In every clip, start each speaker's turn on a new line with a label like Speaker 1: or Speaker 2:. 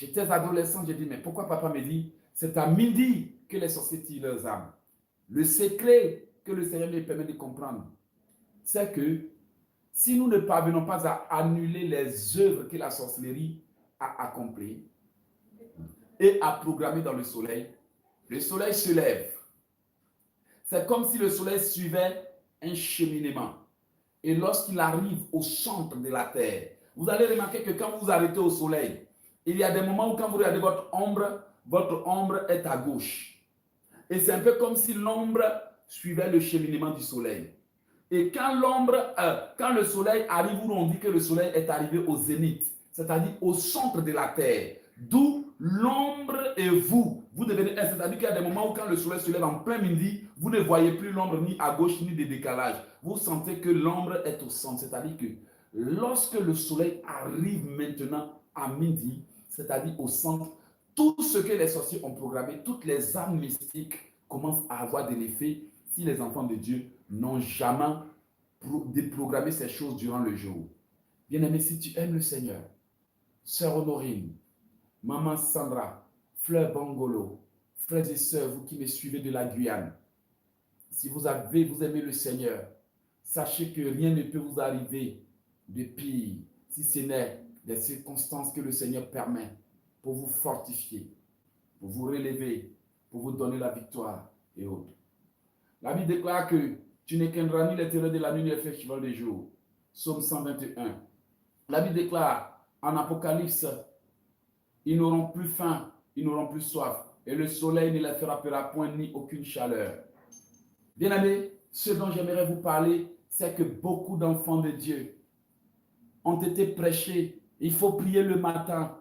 Speaker 1: J'étais adolescent, j'ai dit, mais pourquoi papa me dit, c'est à midi que les sorciers tirent leurs âmes. Le secret que le Seigneur me permet de comprendre, c'est que si nous ne parvenons pas à annuler les œuvres que la sorcellerie a accomplies et à programmer dans le soleil se lève. C'est comme si le soleil suivait un cheminement. Et lorsqu'il arrive au centre de la terre, vous allez remarquer que quand vous vous arrêtez au soleil, il y a des moments où quand vous regardez votre ombre est à gauche. Et c'est un peu comme si l'ombre suivait le cheminement du soleil. Et quand le soleil arrive où on dit que le soleil est arrivé au zénith, c'est-à-dire au centre de la terre, d'où l'ombre et vous devenez un. C'est-à-dire qu'il y a des moments où quand le soleil se lève en plein midi, vous ne voyez plus l'ombre ni à gauche ni de décalage. Vous sentez que l'ombre est au centre. C'est-à-dire que lorsque le soleil arrive maintenant à midi, c'est-à-dire au centre, tout ce que les sorciers ont programmé, toutes les âmes mystiques commencent à avoir de l'effet si les enfants de Dieu n'ont jamais déprogrammé ces choses durant le jour. Bien-aimé, si tu aimes le Seigneur, Sœur Honorine, Maman Sandra, Fleur Bangolo, frères et sœurs, vous qui me suivez de la Guyane, si vous aimez le Seigneur, sachez que rien ne peut vous arriver de pire, si ce n'est des circonstances que le Seigneur permet pour vous fortifier, pour vous relever, pour vous donner la victoire et autres. La Bible déclare que tu ne craindras ni les terreurs de la nuit ni les festivals des jours. Psaume 121. La Bible déclare en Apocalypse, ils n'auront plus faim, ils n'auront plus soif, et le soleil ne les frappera point ni aucune chaleur. Bien-aimés, ce dont j'aimerais vous parler, c'est que beaucoup d'enfants de Dieu ont été prêchés. Il faut prier le matin,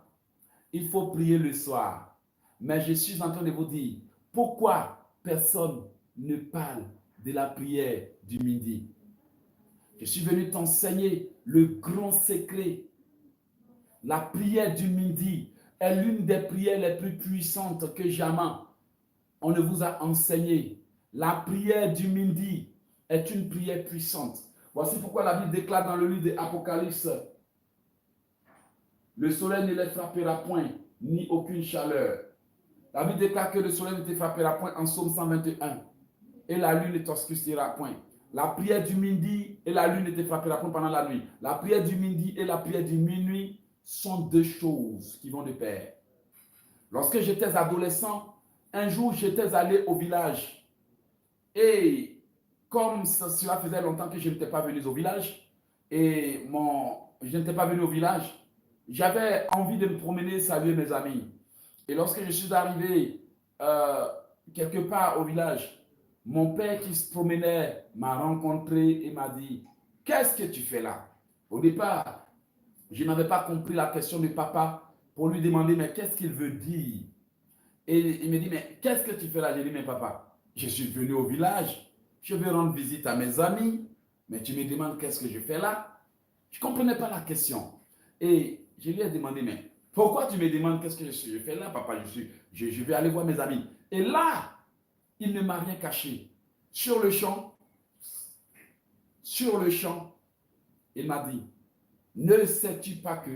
Speaker 1: il faut prier le soir. Mais je suis en train de vous dire, pourquoi personne ne parle de la prière du midi? Je suis venu t'enseigner le grand secret. La prière du midi est l'une des prières les plus puissantes que jamais on ne vous a enseigné. La prière du midi est une prière puissante. Voici pourquoi la Bible déclare dans le livre de l'Apocalypse, le soleil ne les frappera point, ni aucune chaleur. La Bible déclare que le soleil ne te frappera point en Psaume 121. Et la lune ne t'obscurcira point. La prière du midi et la lune ne te frappera point pendant la nuit. La prière du midi et la prière du minuit sont deux choses qui vont de pair. Lorsque j'étais adolescent, un jour j'étais allé au village. Et comme cela faisait longtemps que je n'étais pas venu au village, j'avais envie de me promener, saluer mes amis. Et lorsque je suis arrivé quelque part au village, mon père qui se promenait m'a rencontré et m'a dit, « Qu'est-ce que tu fais là ?» Au départ, je n'avais pas compris la question de papa pour lui demander, mais qu'est-ce qu'il veut dire? Et il me dit, mais qu'est-ce que tu fais là? J'ai dit, mais papa, je suis venu au village, je vais rendre visite à mes amis, mais tu me demandes qu'est-ce que je fais là? Je ne comprenais pas la question. Et je lui ai demandé, mais pourquoi tu me demandes qu'est-ce que je fais là, papa? Je vais aller voir mes amis. Et là, il ne m'a rien caché. Sur le champ, il m'a dit, ne sais-tu pas que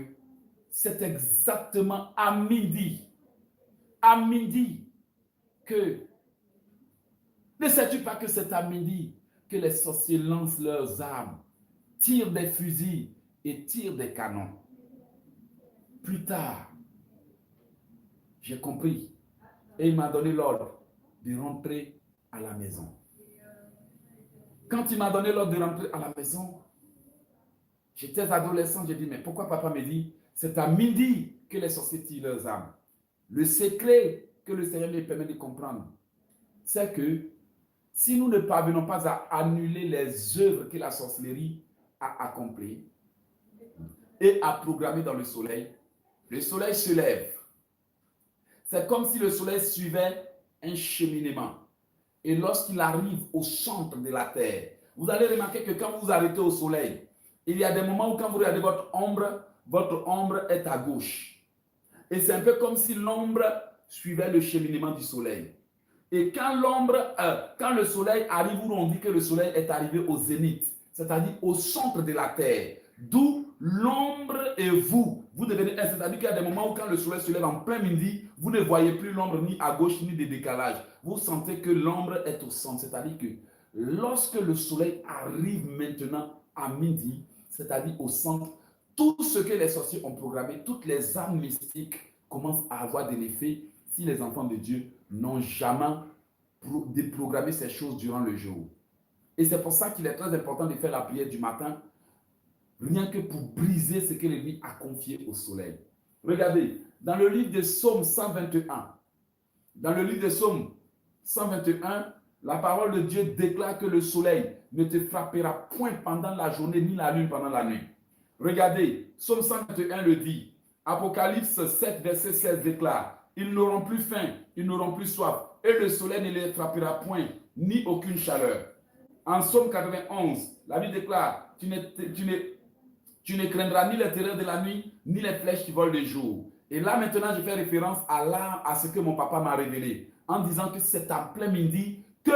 Speaker 1: c'est exactement à midi, que, ne sais-tu pas que c'est à midi que les sorciers lancent leurs armes, tirent des fusils et tirent des canons? Plus tard, j'ai compris et il m'a donné l'ordre de rentrer à la maison. Quand il m'a donné l'ordre de rentrer à la maison, j'étais adolescent, j'ai dit, mais pourquoi papa me dit, c'est à midi que les sorciers tirent leurs armes? Le secret que le Seigneur me permet de comprendre, c'est que si nous ne parvenons pas à annuler les œuvres que la sorcellerie a accomplies et à programmer dans le soleil se lève. C'est comme si le soleil suivait un cheminement. Et lorsqu'il arrive au centre de la terre, vous allez remarquer que quand vous vous arrêtez au soleil, il y a des moments où quand vous regardez votre ombre est à gauche. Et c'est un peu comme si l'ombre suivait le cheminement du soleil. Et quand le soleil arrive où on dit que le soleil est arrivé au zénith, c'est-à-dire au centre de la terre, D'où l'ombre et vous. Vous devenez, c'est-à-dire qu'il y a des moments où quand le soleil se lève en plein midi, vous ne voyez plus l'ombre ni à gauche ni de décalage. Vous sentez que l'ombre est au centre. C'est-à-dire que lorsque le soleil arrive maintenant à midi, c'est-à-dire au centre, tout ce que les sorciers ont programmé, toutes les âmes mystiques commencent à avoir de l'effet si les enfants de Dieu n'ont jamais déprogrammé ces choses durant le jour. Et c'est pour ça qu'il est très important de faire la prière du matin, rien que pour briser ce que l'ennemi a confié au soleil. Regardez, dans le livre de Psaume 121, dans le livre de Psaume 121, la parole de Dieu déclare que le soleil ne te frappera point pendant la journée, ni la lune pendant la nuit. Regardez, Psaume 121 le dit. Apocalypse 7, verset 16 déclare, ils n'auront plus faim, ils n'auront plus soif, et le soleil ne les frappera point, ni aucune chaleur. En Psaume 91, la Bible déclare, tu ne craindras ni les terreurs de la nuit, ni les flèches qui volent de jour. Et là, maintenant, je fais référence à ce que mon papa m'a révélé, en disant que c'est en plein midi que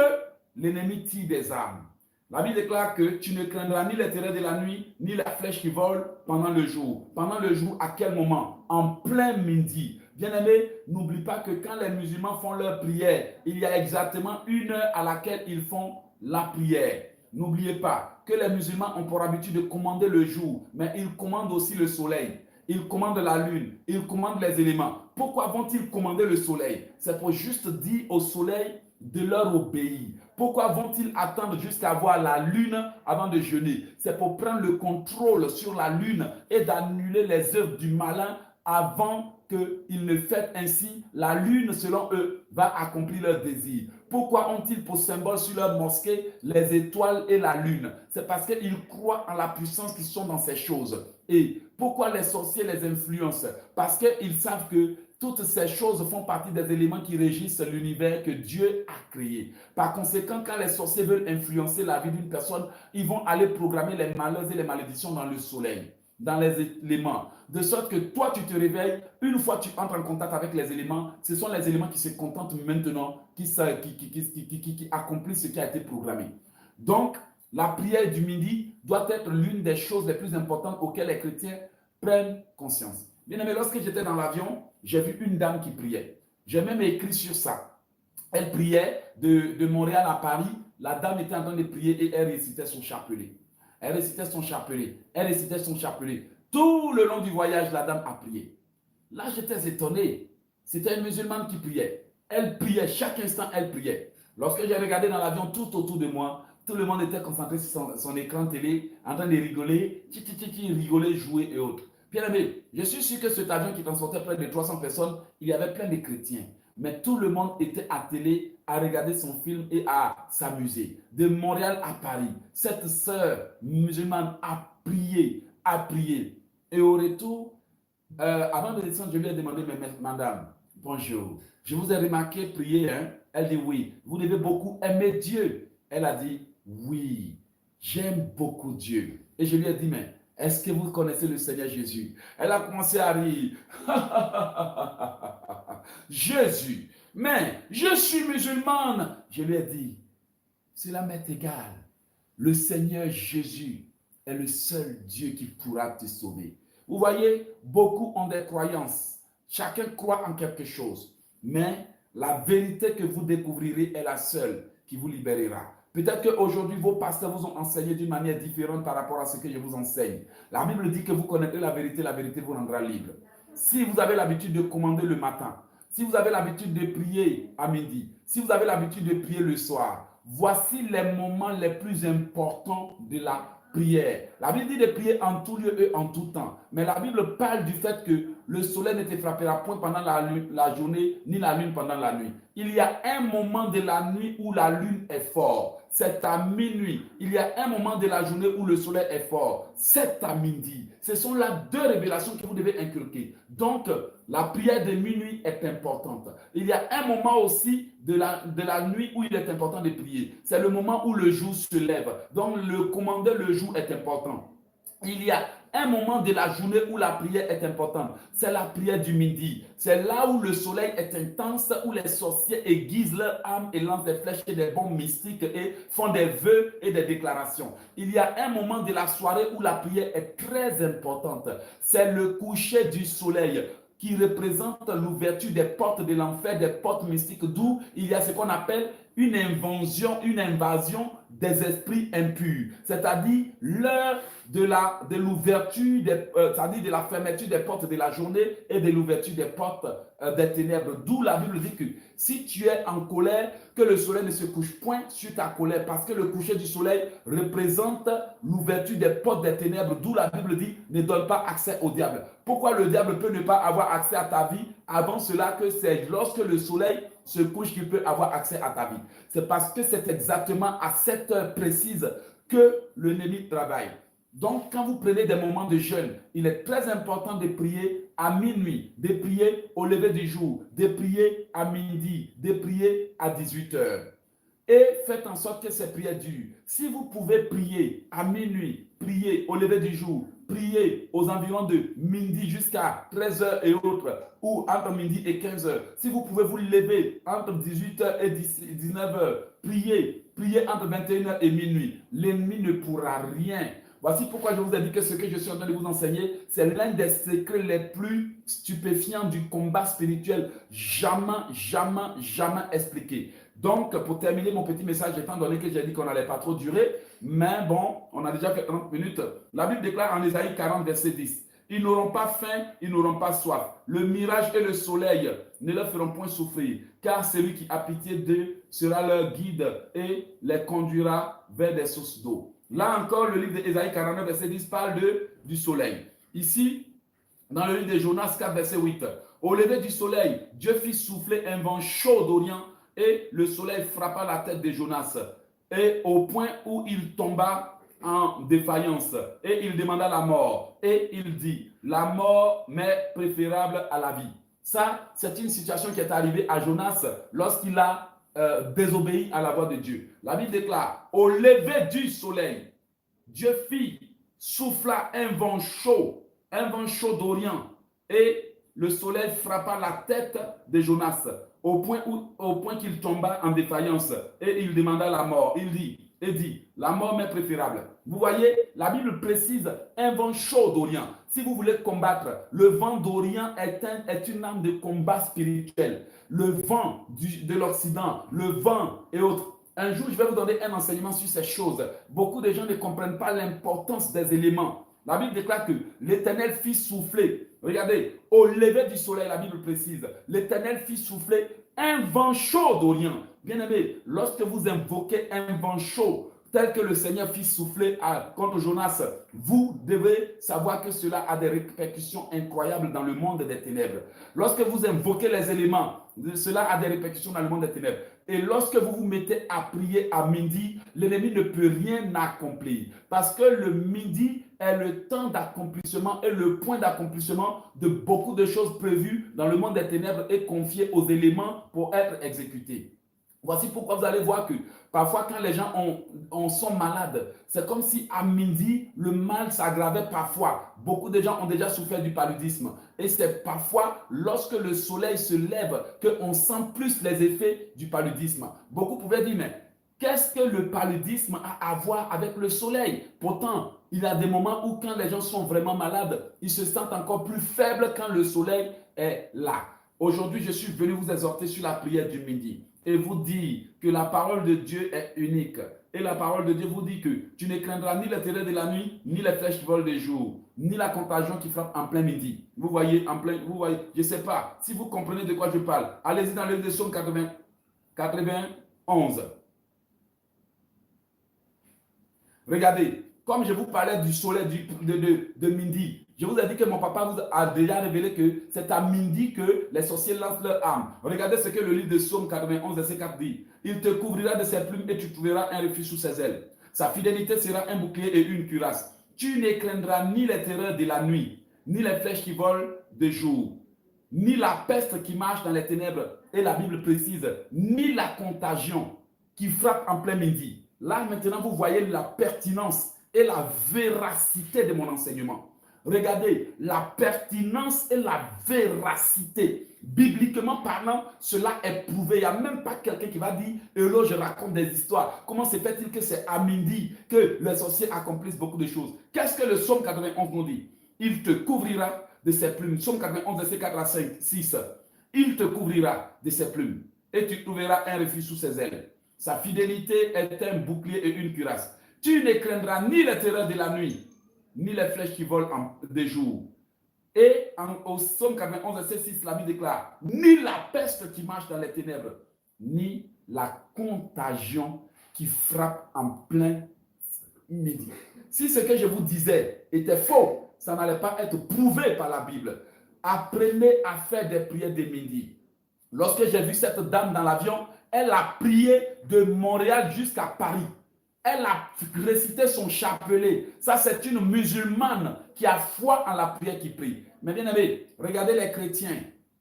Speaker 1: l'ennemi tire des armes. La Bible déclare que tu ne craindras ni les terreurs de la nuit, ni la flèche qui vole pendant le jour. Pendant le jour, à quel moment? En plein midi. Bien-aimé, n'oublie pas que quand les musulmans font leur prière, il y a exactement une heure à laquelle ils font la prière. N'oubliez pas que les musulmans ont pour habitude de commander le jour, mais ils commandent aussi le soleil. Ils commandent la lune, ils commandent les éléments. Pourquoi vont-ils commander le soleil? C'est pour juste dire au soleil de leur obéir. Pourquoi vont-ils attendre jusqu'à voir la lune avant de jeûner? C'est pour prendre le contrôle sur la lune et d'annuler les œuvres du malin avant qu'ils ne fassent ainsi. La lune, selon eux, va accomplir leur désir. Pourquoi ont-ils pour symbole sur leur mosquée les étoiles et la lune? C'est parce qu'ils croient en la puissance qui sont dans ces choses. Et pourquoi les sorciers les influencent? Parce qu'ils savent que toutes ces choses font partie des éléments qui régissent l'univers que Dieu a créé. Par conséquent, quand les sorciers veulent influencer la vie d'une personne, ils vont aller programmer les malheurs et les malédictions dans le soleil, dans les éléments. De sorte que toi, tu te réveilles, une fois que tu entres en contact avec les éléments, ce sont les éléments qui se contentent maintenant, qui accomplissent ce qui a été programmé. Donc, la prière du midi doit être l'une des choses les plus importantes auxquelles les chrétiens prennent conscience. Bien aimé, lorsque j'étais dans l'avion, j'ai vu une dame qui priait. J'ai même écrit sur ça. Elle priait de Montréal à Paris. La dame était en train de prier et elle récitait son chapelet. Elle récitait son chapelet. Elle récitait son chapelet. Tout le long du voyage, la dame a prié. Là, j'étais étonné. C'était une musulmane qui priait. Elle priait. Chaque instant, elle priait. Lorsque j'ai regardé dans l'avion tout autour de moi, tout le monde était concentré sur son écran télé, en train de rigoler, rigoler, jouer et autres. Bien aimé, je suis sûr que cet avion qui transportait près de 300 personnes, il y avait plein de chrétiens. Mais tout le monde était attelé à regarder son film et à s'amuser. De Montréal à Paris, cette sœur musulmane a prié, a prié. Et au retour, avant de descendre, je lui ai demandé, mais madame, bonjour, je vous ai remarqué prier, hein? Elle dit oui. Vous devez beaucoup aimer Dieu. Elle a dit oui, j'aime beaucoup Dieu. Et je lui ai dit, mais est-ce que vous connaissez le Seigneur Jésus? Elle a commencé à rire. Jésus, mais je suis musulmane. Je lui ai dit, cela m'est égal. Le Seigneur Jésus est le seul Dieu qui pourra te sauver. Vous voyez, beaucoup ont des croyances. Chacun croit en quelque chose. Mais la vérité que vous découvrirez est la seule qui vous libérera. Peut-être qu'aujourd'hui, vos pasteurs vous ont enseigné d'une manière différente par rapport à ce que je vous enseigne. La Bible dit que vous connaîtrez la vérité vous rendra libre. Si vous avez l'habitude de commander le matin, si vous avez l'habitude de prier à midi, si vous avez l'habitude de prier le soir, voici les moments les plus importants de la prière. La Bible dit de prier en tout lieu et en tout temps. Mais la Bible parle du fait que le soleil ne te frappera point pendant la journée, ni la lune pendant la nuit. Il y a un moment de la nuit où la lune est forte. C'est à minuit. Il y a un moment de la journée où le soleil est fort. C'est à midi. Ce sont là deux révélations que vous devez inculquer. Donc, la prière de minuit est importante. Il y a un moment aussi de la nuit où il est important de prier. C'est le moment où le jour se lève. Donc, le commander le jour est important. Il y a un moment de la journée où la prière est importante. C'est la prière du midi. C'est là où le soleil est intense, où les sorciers aiguisent leur âme et lancent des flèches et des bombes mystiques et font des vœux et des déclarations. Il y a un moment de la soirée où la prière est très importante. C'est le coucher du soleil qui représente l'ouverture des portes de l'enfer, des portes mystiques, d'où il y a ce qu'on appelle une invasion des esprits impurs, c'est-à-dire l'heure de l'ouverture, c'est-à-dire de la fermeture des portes de la journée et de l'ouverture des portes des ténèbres. D'où la Bible dit que si tu es en colère, que le soleil ne se couche point sur ta colère, parce que le coucher du soleil représente l'ouverture des portes des ténèbres, d'où la Bible dit ne donne pas accès au diable. Pourquoi le diable peut ne pas avoir accès à ta vie? Avant cela, que c'est lorsque le soleil se couche qu'il peut avoir accès à ta vie. C'est parce que c'est exactement à cette heure précise que l'ennemi travaille. Donc, quand vous prenez des moments de jeûne, il est très important de prier à minuit, de prier au lever du jour, de prier à midi, de prier à 18 heures. Et faites en sorte que ces prières durent. Si vous pouvez prier à minuit, prier au lever du jour, prier aux environs de midi jusqu'à 13 heures et autres, ou entre midi et 15 heures. Si vous pouvez vous lever entre 18 heures et 19 heures, prier entre 21 heures et minuit, l'ennemi ne pourra rien. Voici pourquoi je vous ai dit que ce que je suis en train de vous enseigner, c'est l'un des secrets les plus stupéfiants du combat spirituel, jamais expliqué. Donc, pour terminer mon petit message, étant donné que j'ai dit qu'on n'allait pas trop durer, mais bon, on a déjà fait 30 minutes. La Bible déclare en Ésaïe 40, verset 10, « Ils n'auront pas faim, ils n'auront pas soif. Le mirage et le soleil ne leur feront point souffrir, car celui qui a pitié d'eux sera leur guide et les conduira vers des sources d'eau. » Là encore, le livre d'Ésaïe 49, verset 10 parle du soleil. Ici, dans le livre de Jonas 4, verset 8, « Au lever du soleil, Dieu fit souffler un vent chaud d'Orient et le soleil frappa la tête de Jonas, et au point où il tomba en défaillance, et il demanda la mort, et il dit, la mort m'est préférable à la vie. » Ça, c'est une situation qui est arrivée à Jonas lorsqu'il a désobéi à la voix de Dieu. La Bible déclare, au lever du soleil, Dieu souffla un vent chaud d'Orient, et le soleil frappa la tête de Jonas, au point qu'il tomba en défaillance, et il demanda la mort. Il dit, la mort m'est préférable. Vous voyez, la Bible précise un vent chaud d'Orient. Si vous voulez combattre, le vent d'Orient est une arme de combat spirituel. Le vent de l'Occident, le vent et autres. Un jour, je vais vous donner un enseignement sur ces choses. Beaucoup de gens ne comprennent pas l'importance des éléments. La Bible déclare que l'Éternel fit souffler. Regardez, au lever du soleil, la Bible précise, l'Éternel fit souffler un vent chaud d'Orient. Bien-aimé, lorsque vous invoquez un vent chaud, tel que le Seigneur fit souffler contre Jonas, vous devez savoir que cela a des répercussions incroyables dans le monde des ténèbres. Lorsque vous invoquez les éléments, cela a des répercussions dans le monde des ténèbres. Et lorsque vous vous mettez à prier à midi, l'ennemi ne peut rien accomplir. Parce que le midi est le temps d'accomplissement et le point d'accomplissement de beaucoup de choses prévues dans le monde des ténèbres et confiées aux éléments pour être exécutées. Voici pourquoi vous allez voir que parfois quand les gens sont malades, c'est comme si à midi, le mal s'aggravait parfois. Beaucoup de gens ont déjà souffert du paludisme. Et c'est parfois lorsque le soleil se lève qu'on sent plus les effets du paludisme. Beaucoup pouvaient dire, mais qu'est-ce que le paludisme a à voir avec le soleil? Pourtant, il y a des moments où quand les gens sont vraiment malades, ils se sentent encore plus faibles quand le soleil est là. Aujourd'hui, je suis venu vous exhorter sur la prière du midi et vous dire que la parole de Dieu est unique. Et la parole de Dieu vous dit que tu ne craindras ni les terreurs de la nuit, ni les flèches qui volent de jour, ni la contagion qui frappe en plein midi. Vous voyez, je ne sais pas si vous comprenez de quoi je parle. Allez-y dans le livre de Psaume 91. Regardez, comme je vous parlais du soleil de midi, je vous ai dit que mon papa vous a déjà révélé que c'est à midi que les sorciers lancent leur arme. Regardez ce que le livre de Psaume 91, verset 4 dit. Il te couvrira de ses plumes et tu trouveras un refuge sous ses ailes. Sa fidélité sera un bouclier et une cuirasse. Tu ne craindras ni les terreurs de la nuit, ni les flèches qui volent de jour, ni la peste qui marche dans les ténèbres, et la Bible précise, ni la contagion qui frappe en plein midi. Là, maintenant, vous voyez la pertinence et la véracité de mon enseignement. Regardez, la pertinence et la véracité. Bibliquement parlant, cela est prouvé. Il n'y a même pas quelqu'un qui va dire, et là, je raconte des histoires. Comment se fait-il que c'est à midi que les sorciers accomplissent beaucoup de choses? Qu'est-ce que le psaume 91 nous dit? Il te couvrira de ses plumes. Psaume 91, verset 4 à 5, 6. Il te couvrira de ses plumes et tu trouveras un refuge sous ses ailes. Sa fidélité est un bouclier et une cuirasse. Tu ne craindras ni les terreurs de la nuit, ni les flèches qui volent de jour. Et au psaume 91, verset 6, la Bible déclare, ni la peste qui marche dans les ténèbres, ni la contagion qui frappe en plein midi. Si ce que je vous disais était faux, ça n'allait pas être prouvé par la Bible. Apprenez à faire des prières de midi. Lorsque j'ai vu cette dame dans l'avion, elle a prié de Montréal jusqu'à Paris. Elle a récité son chapelet. Ça, c'est une musulmane qui a foi en la prière qui prie. Mais bien aimé, regardez les chrétiens.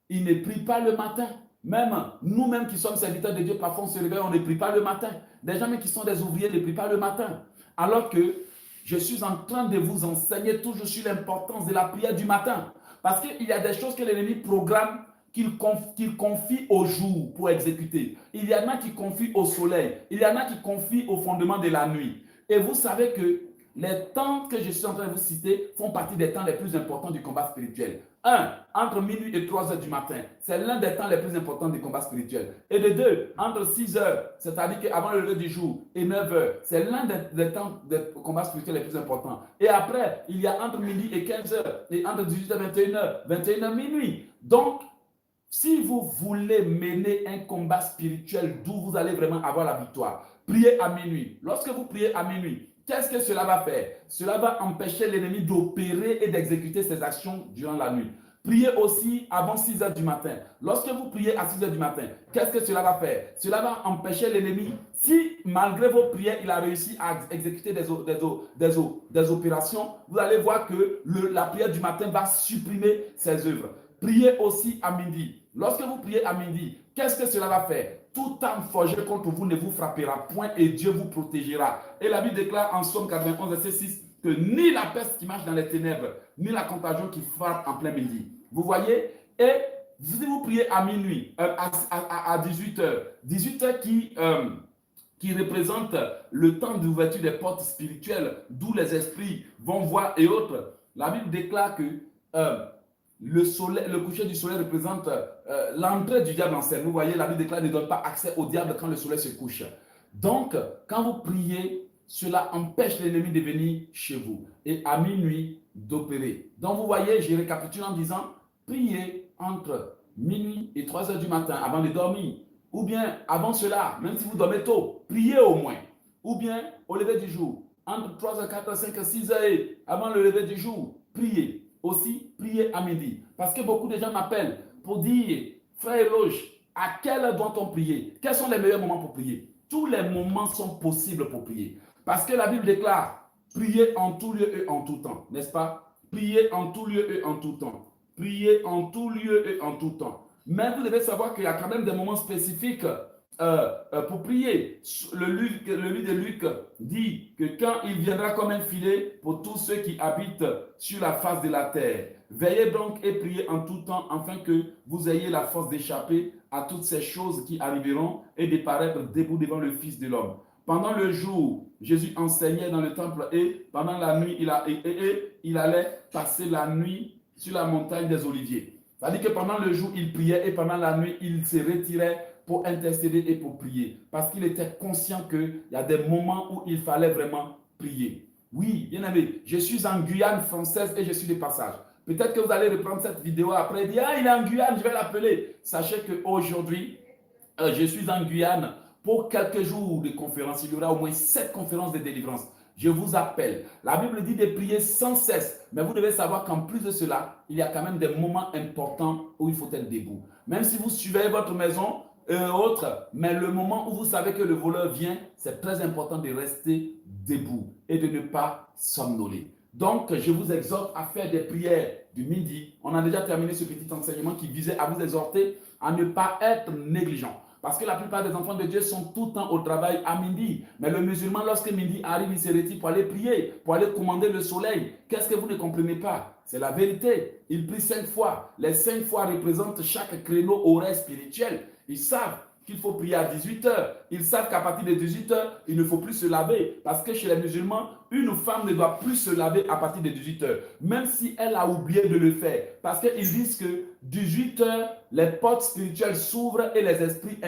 Speaker 1: Ils ne prient pas le matin. Même nous-mêmes qui sommes serviteurs de Dieu, parfois on se réveille, on ne prie pas le matin. Des gens qui sont des ouvriers ne prient pas le matin. Alors que je suis en train de vous enseigner toujours sur l'importance de la prière du matin. Parce qu'il y a des choses que l'ennemi programme qu'il confie au jour pour exécuter. Il y en a qui confient au soleil. Il y en a qui confient au fondement de la nuit. Et vous savez que les temps que je suis en train de vous citer font partie des temps les plus importants du combat spirituel. Un, entre minuit et 3 heures du matin, c'est l'un des temps les plus importants du combat spirituel. Et de deux, entre 6 heures, c'est-à-dire qu'avant le lever du jour, et 9 heures, c'est l'un des temps de combat spirituel les plus importants. Et après, il y a entre midi et 15 heures, et entre 18 h et 21 heures, 21 heures minuit. Donc, si vous voulez mener un combat spirituel d'où vous allez vraiment avoir la victoire, priez à minuit. Lorsque vous priez à minuit, qu'est-ce que cela va faire? Cela va empêcher l'ennemi d'opérer et d'exécuter ses actions durant la nuit. Priez aussi avant 6 heures du matin. Lorsque vous priez à 6 heures du matin, qu'est-ce que cela va faire? Cela va empêcher l'ennemi. Si malgré vos prières, il a réussi à exécuter des opérations, vous allez voir que la prière du matin va supprimer ses œuvres. Priez aussi à midi. Lorsque vous priez à midi, qu'est-ce que cela va faire? Toute arme forgée contre vous ne vous frappera point et Dieu vous protégera. Et la Bible déclare en Psaume 91, verset 6, que ni la peste qui marche dans les ténèbres, ni la contagion qui frappe en plein midi. Vous voyez? Et si vous priez à minuit, à 18 heures, 18 heures qui représente le temps d'ouverture des portes spirituelles, d'où les esprits vont voir et autres, la Bible déclare que le coucher du soleil représente l'entrée du diable en scène. Vous voyez, la Bible déclare ne donne pas accès au diable quand le soleil se couche. Donc, quand vous priez, cela empêche l'ennemi de venir chez vous et à minuit d'opérer. Donc, vous voyez, je récapitule en disant, priez entre minuit et 3 heures du matin avant de dormir. Ou bien, avant cela, même si vous dormez tôt, priez au moins. Ou bien, au lever du jour, entre 3 heures, 4 heures, 5 heures, 6 heures et avant le lever du jour, priez. Aussi, priez à midi. Parce que beaucoup de gens m'appellent pour dire, frère Eloge, à quelle heure doit-on prier? Quels sont les meilleurs moments pour prier? Tous les moments sont possibles pour prier. Parce que la Bible déclare, priez en tout lieu et en tout temps, n'est-ce pas? Priez en tout lieu et en tout temps. Priez en tout lieu et en tout temps. Mais vous devez savoir qu'il y a quand même des moments spécifiques pour prier. Le livre de Luc dit que quand il viendra comme un filet pour tous ceux qui habitent sur la face de la terre. Veillez donc et priez en tout temps afin que vous ayez la force d'échapper à toutes ces choses qui arriveront et de paraître debout devant le Fils de l'homme. Pendant le jour, Jésus enseignait dans le temple et pendant la nuit, il allait passer la nuit sur la montagne des Oliviers. C'est-à-dire que pendant le jour, il priait et pendant la nuit, il se retirait pour intercéder et pour prier. Parce qu'il était conscient qu'il y a des moments où il fallait vraiment prier. Oui, bien aimé, je suis en Guyane française et je suis de passage. Peut-être que vous allez reprendre cette vidéo après et dire, ah, il est en Guyane, je vais l'appeler. Sachez qu'aujourd'hui, je suis en Guyane pour quelques jours de conférences. Il y aura au moins 7 conférences de délivrance. Je vous appelle. La Bible dit de prier sans cesse. Mais vous devez savoir qu'en plus de cela, il y a quand même des moments importants où il faut être debout. Même si vous suivez votre maison et autres, mais le moment où vous savez que le voleur vient, c'est très important de rester debout et de ne pas somnoler. Donc, je vous exhorte à faire des prières du midi. On a déjà terminé ce petit enseignement qui visait à vous exhorter à ne pas être négligent. Parce que la plupart des enfants de Dieu sont tout le temps au travail à midi. Mais le musulman, lorsque midi arrive, il se retire pour aller prier, pour aller commander le soleil. Qu'est-ce que vous ne comprenez pas? C'est la vérité. Il prie 5 fois. Les 5 fois représentent chaque créneau horaire spirituel. Ils savent qu'il faut prier à 18 heures. Ils savent qu'à partir de 18 heures, il ne faut plus se laver. Parce que chez les musulmans, une femme ne doit plus se laver à partir de 18 heures. Même si elle a oublié de le faire. Parce qu'ils disent que 18 heures, les portes spirituelles s'ouvrent et les esprits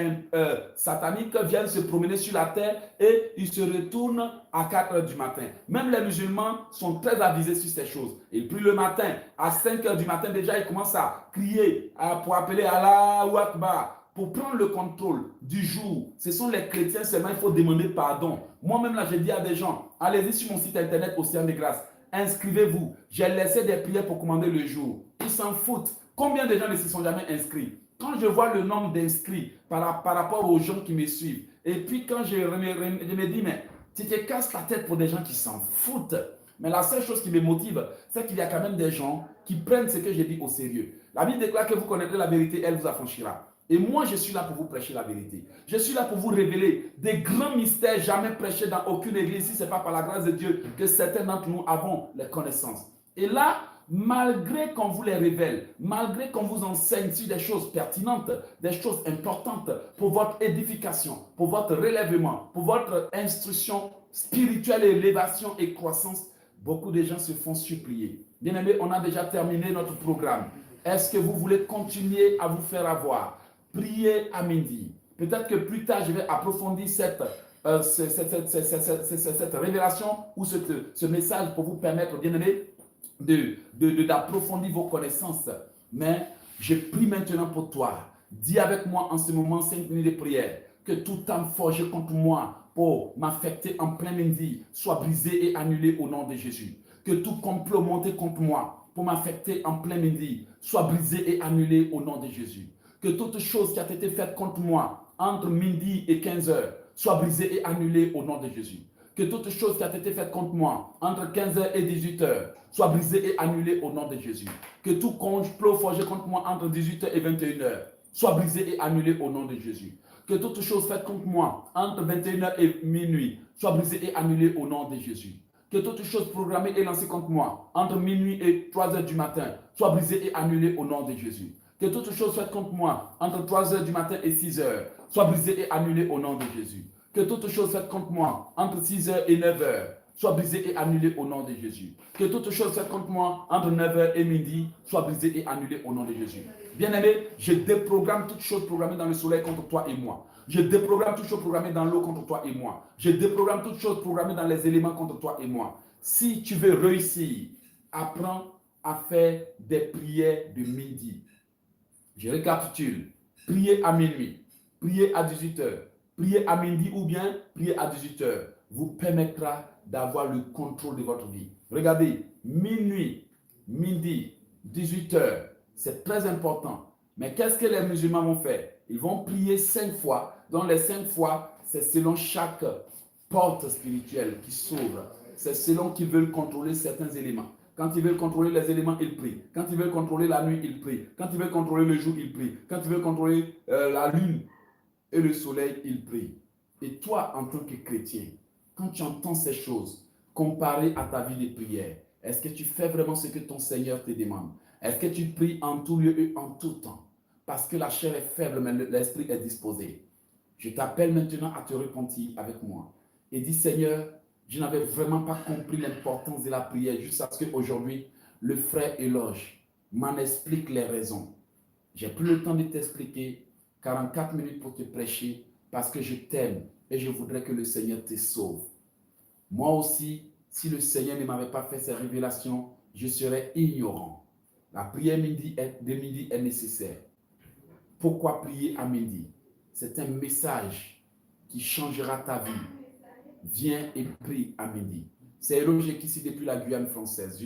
Speaker 1: sataniques viennent se promener sur la terre et ils se retournent à 4 heures du matin. Même les musulmans sont très avisés sur ces choses. Ils prient le matin. À 5 heures du matin, déjà, ils commencent à crier pour appeler Allah ou Akbar. Pour prendre le contrôle du jour. Ce sont les chrétiens seulement, il faut demander pardon. Moi-même, là, j'ai dit à des gens, allez-y sur mon site internet Océan de Grâce, inscrivez-vous. J'ai laissé des prières pour commander le jour. Ils s'en foutent. Combien de gens ne se sont jamais inscrits? Quand je vois le nombre d'inscrits par rapport aux gens qui me suivent, et puis quand je me dis, mais tu te casses la tête pour des gens qui s'en foutent. Mais la seule chose qui me motive, c'est qu'il y a quand même des gens qui prennent ce que je dis au sérieux. La Bible déclare que vous connaîtrez la vérité, elle vous affranchira. Et moi, je suis là pour vous prêcher la vérité. Je suis là pour vous révéler des grands mystères jamais prêchés dans aucune église, si ce n'est pas par la grâce de Dieu que certains d'entre nous avons les connaissances. Et là, malgré qu'on vous les révèle, malgré qu'on vous enseigne sur des choses pertinentes, des choses importantes pour votre édification, pour votre relèvement, pour votre instruction spirituelle, élévation et croissance, beaucoup de gens se font supplier. Bien aimés, on a déjà terminé notre programme. Est-ce que vous voulez continuer à vous faire avoir? Priez à midi. Peut-être que plus tard, je vais approfondir cette révélation ou ce message pour vous permettre, bien aimé, d'approfondir vos connaissances. Mais je prie maintenant pour toi. Dis avec moi en ce moment 5 minutes de prière. Que tout âme forgé contre moi pour m'affecter en plein midi soit brisé et annulé au nom de Jésus. Que tout complot monté contre moi pour m'affecter en plein midi soit brisé et annulé au nom de Jésus. Que toute chose qui a été faite contre moi entre midi et 15 heures soit brisée et annulée au nom de Jésus. Que toute chose qui a été faite contre moi entre 15 heures et 18 heures soit brisée et annulée au nom de Jésus. Que tout complot forgé contre moi entre 18 heures et 21 heures soit brisé et annulé au nom de Jésus. Que toute chose faite contre moi entre 21 heures et minuit soit brisée et annulée au nom de Jésus. Que toute chose programmée et lancée contre moi entre minuit et 3 heures du matin soit brisée et annulée au nom de Jésus. Que toute chose faite contre moi entre 3 heures du matin et 6 heures soit brisée et annulée au nom de Jésus. Que toute chose faite contre moi entre 6 heures et 9 heures soit brisée et annulée au nom de Jésus. Que toute chose faite contre moi entre 9 heures et midi soit brisée et annulée au nom de Jésus. Bien-aimé, je déprogramme toute chose programmée dans le soleil contre toi et moi. Je déprogramme toute chose programmée dans l'eau contre toi et moi. Je déprogramme toute chose programmée dans les éléments contre toi et moi. Si tu veux réussir, apprends à faire des prières de midi. Je récapitule. Priez à minuit, priez à 18 heures, priez à midi ou bien priez à 18 heures vous permettra d'avoir le contrôle de votre vie. Regardez, minuit, midi, 18 heures, c'est très important. Mais qu'est-ce que les musulmans vont faire? Ils vont prier 5 fois. Dans les 5 fois, c'est selon chaque porte spirituelle qui s'ouvre. C'est selon qu'ils veulent contrôler certains éléments. Quand ils veulent contrôler les éléments, ils prient. Quand ils veulent contrôler la nuit, ils prient. Quand ils veulent contrôler le jour, ils prient. Quand ils veulent contrôler la lune et le soleil, ils prient. Et toi, en tant que chrétien, quand tu entends ces choses comparées à ta vie de prière, est-ce que tu fais vraiment ce que ton Seigneur te demande? Est-ce que tu pries en tout lieu et en tout temps? Parce que la chair est faible, mais l'esprit est disposé. Je t'appelle maintenant à te repentir avec moi. Et dis, Seigneur, je n'avais vraiment pas compris l'importance de la prière jusqu'à ce qu'aujourd'hui, le frère Éloge m'en explique les raisons. J'ai plus le temps de t'expliquer, 44 minutes pour te prêcher, parce que je t'aime et je voudrais que le Seigneur te sauve. Moi aussi, si le Seigneur ne m'avait pas fait ces révélations, je serais ignorant. La prière de midi est nécessaire. Pourquoi prier à midi? C'est un message qui changera ta vie. Viens et prie à midi. C'est Roger qui ici depuis la Guyane française.